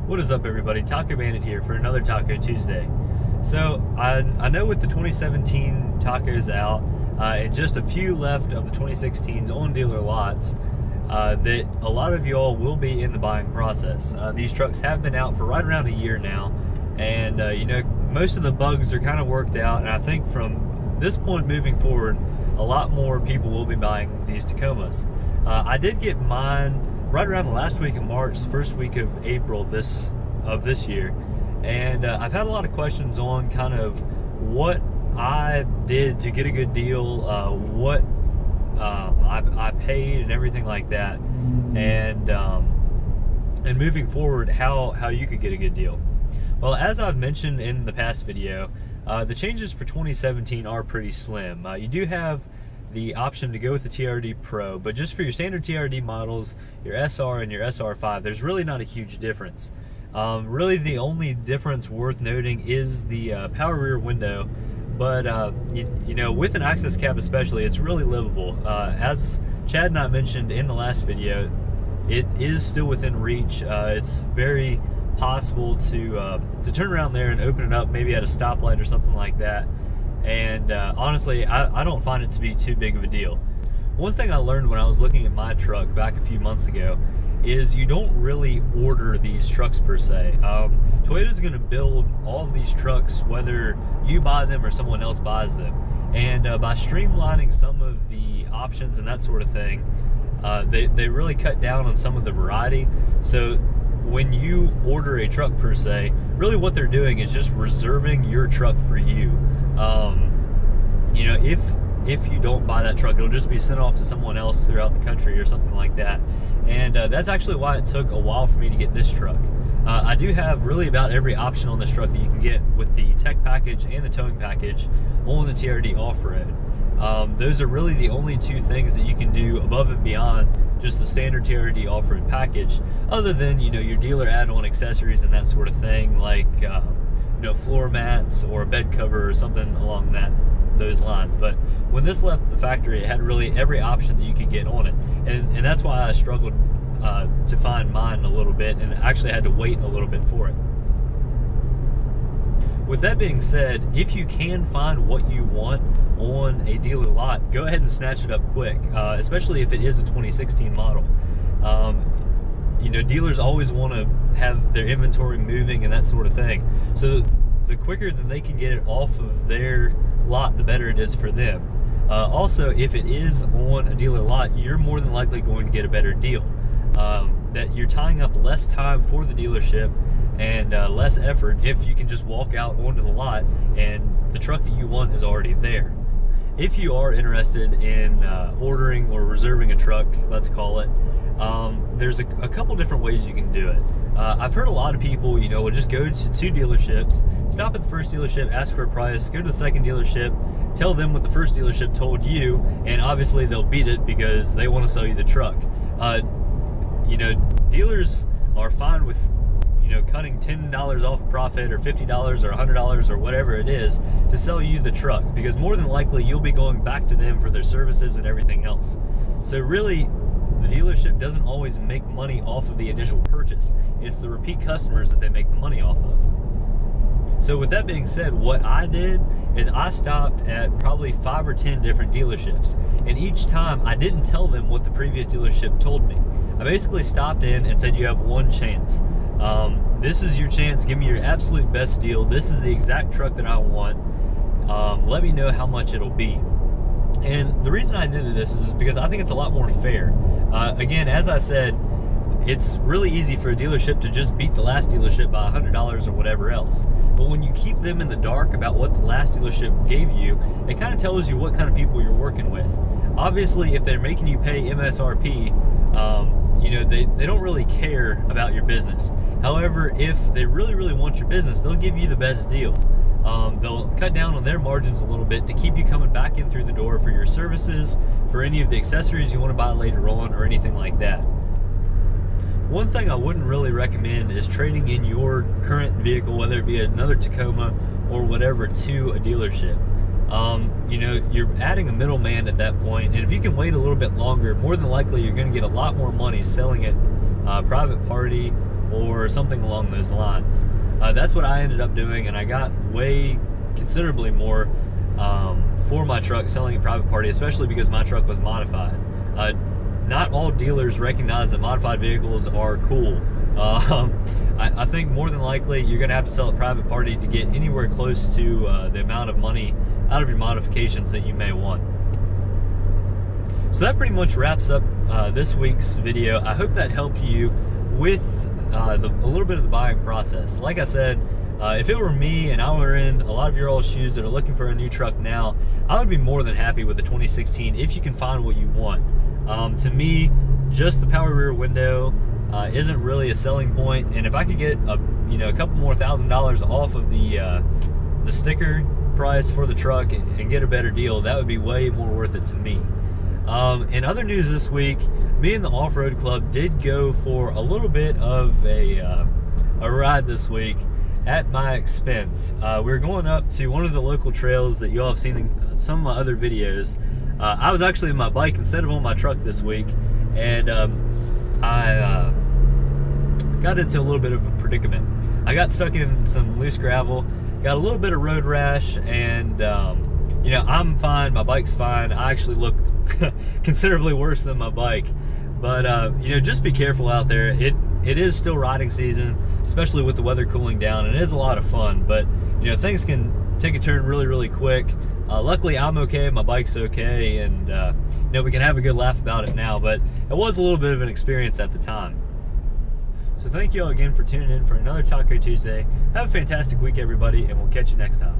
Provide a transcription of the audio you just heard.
What is up, everybody? Taco Bandit here for another Taco Tuesday. So I know with the 2017 tacos out and just a few left of the 2016s on dealer lots, that a lot of y'all will be in the buying process. These trucks have been out for right around a year now, and you know, most of the bugs are kind of worked out, and I think from this point moving forward, a lot more people will be buying these Tacomas. I did get mine right around the last week of March, first week of April of this year, and I've had a lot of questions on kind of what I did to get a good deal, what I paid and everything like that, and moving forward, how you could get a good deal. Well, as I've mentioned in the past video, the changes for 2017 are pretty slim. You do have the option to go with the TRD Pro, but just for your standard TRD models, your SR and your SR5, there's really not a huge difference. Really the only difference worth noting is the power rear window, but you know, with an access cab especially, it's really livable. As Chad and I mentioned in the last video, it is still within reach. It's very possible to turn around there and open it up, maybe at a stoplight or something like that. And honestly, I don't find it to be too big of a deal. One thing I learned when I was looking at my truck back a few months ago is you don't really order these trucks per se. Toyota's going to build all of these trucks whether you buy them or someone else buys them. And by streamlining some of the options and that sort of thing, they really cut down on some of the variety. So when you order a truck per se, really what they're doing is just reserving your truck for you. You know, if you don't buy that truck, it'll just be sent off to someone else throughout the country or something like that. And that's actually why it took a while for me to get this truck. I do have really about every option on this truck that you can get with the tech package and the towing package on the TRD off-road. Those are really the only two things that you can do above and beyond just the standard TRD off-road package, other than, you know, your dealer add-on accessories and that sort of thing, like you know, floor mats or a bed cover or something along those lines. But when this left the factory, it had really every option that you could get on it, and that's why I struggled to find mine a little bit, and actually had to wait a little bit for it. With that being said, if you can find what you want on a dealer lot, go ahead and snatch it up quick, especially if it is a 2016 model. You know, dealers always want to have their inventory moving and that sort of thing. So the quicker that they can get it off of their lot, the better it is for them. Also, if it is on a dealer lot, you're more than likely going to get a better deal. That you're tying up less time for the dealership and less effort if you can just walk out onto the lot and the truck that you want is already there. If you are interested in ordering or reserving a truck, let's call it, there's a couple different ways you can do it. I've heard a lot of people, you know, will just go to two dealerships, stop at the first dealership, ask for a price, go to the second dealership, tell them what the first dealership told you, and obviously they'll beat it because they want to sell you the truck. You know, dealers are fine with, you know, cutting $10 off profit or $50 or $100 or whatever it is to sell you the truck, because more than likely you'll be going back to them for their services and everything else. So really, the dealership doesn't always make money off of the initial purchase. It's the repeat customers that they make the money off of. So with that being said, what I did is I stopped at probably 5 or 10 different dealerships, and each time I didn't tell them what the previous dealership told me. I basically stopped in and said, you have one chance. This is your chance. Give me your absolute best deal. This is the exact truck that I want. Let me know how much it'll be. And the reason I did this is because I think it's a lot more fair. Again, as I said, it's really easy for a dealership to just beat the last dealership by $100 or whatever else. But when you keep them in the dark about what the last dealership gave you, it kind of tells you what kind of people you're working with. Obviously, if they're making you pay MSRP, you know, they don't really care about your business. However, if they really want your business, they'll give you the best deal. They'll cut down on their margins a little bit to keep you coming back in through the door for your services, for any of the accessories you want to buy later on, or anything like that. One thing I wouldn't really recommend is trading in your current vehicle, whether it be another Tacoma or whatever, to a dealership. You know, you're adding a middleman at that point, and if you can wait a little bit longer, more than likely you're going to get a lot more money selling it private party, or something along those lines. That's what I ended up doing, and I got way considerably more for my truck selling at private party, especially because my truck was modified. Not all dealers recognize that modified vehicles are cool. I think more than likely you're going to have to sell at private party to get anywhere close to the amount of money out of your modifications that you may want. So that pretty much wraps up this week's video. I hope that helped you with a little bit of the buying process. Like I said, if it were me and I were in a lot of your all's shoes that are looking for a new truck now, I would be more than happy with the 2016 if you can find what you want. To me, just the power rear window isn't really a selling point, and if I could get a couple more $1,000s off of the sticker price for the truck and get a better deal, that would be way more worth it to me. In other news this week, me and the off-road club did go for a little bit of a ride this week at my expense. We're going up to one of the local trails that you all have seen in some of my other videos. I was actually on my bike instead of on my truck this week, and I got into a little bit of a predicament. I got stuck in some loose gravel, got a little bit of road rash, and I'm fine, my bike's fine. I actually look considerably worse than my bike, but just be careful out there. It is still riding season, especially with the weather cooling down, and it is a lot of fun, but things can take a turn really, really quick. Luckily I'm okay, my bike's okay, and we can have a good laugh about it now, but it was a little bit of an experience at the time. So thank you all again for tuning in for another Taco Tuesday. Have a fantastic week, everybody, and we'll catch you next time.